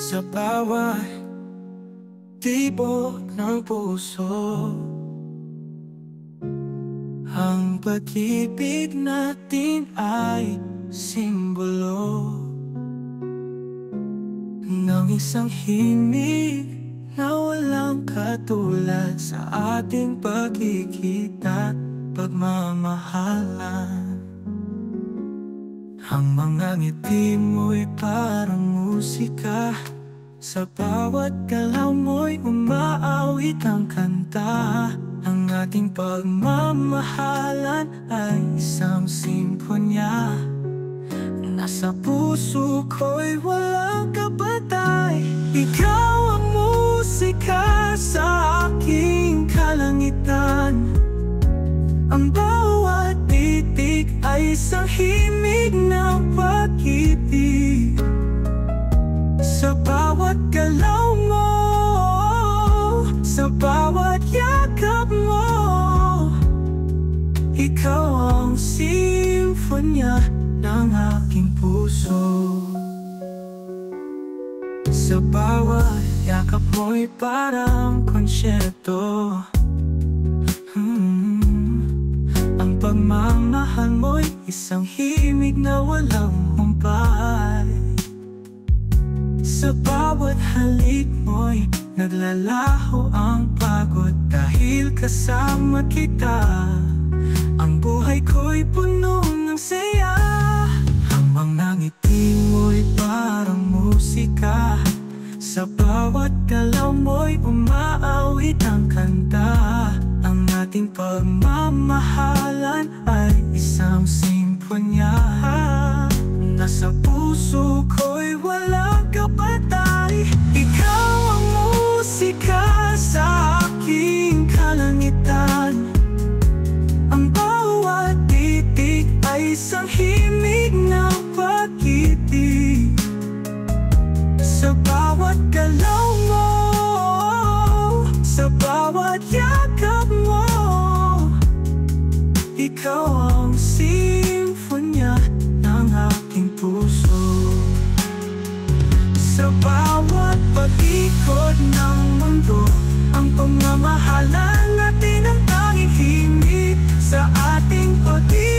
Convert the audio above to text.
Sa bawat tibok ng puso, ang pag-ibig natin ay simbolo ng isang himig na walang katulad sa ating pagkikita, pagmamahalan. Ang mga ngiti mo'y parang musika, sa bawat galaw mo'y umaawit ang kanta. Ang ating pagmamahalan ay isang simponya, nasa puso ko'y walang kabatay. Ikaw ang musika sa aking kalangitan, ang bawat titik ay isang himig ng pag-ibig. Sa bawat galaw mo, sa bawat yakap mo, ikaw ang simfonya ng aking puso. Sa bawat yakap mo'y parang konsyerto. Ang pagmamahal mo'y isang himig na walang humpay. Sa bawat halik mo'y naglalaho ang pagod, dahil kasama kita ang buhay ko'y puno ng saya. Ang mga ngiti mo'y parang musika, sa bawat galaw mo'y umaawit ang kanta. Ang ating pagmamahalan ay isang simponya, nasa puso ko'y walang kapatay. Ikaw ang musika sa aking kalangitan, ang bawat titik ay isang himig ng pag-ibig. Sa bawat galaw mo, sa bawat yakap mo, ikaw ang simfonya ng aking puso. Sa bawat pag-ikot ng mundo, ang pagmamahalan natin ang tanging himig sa ating pag-ibig.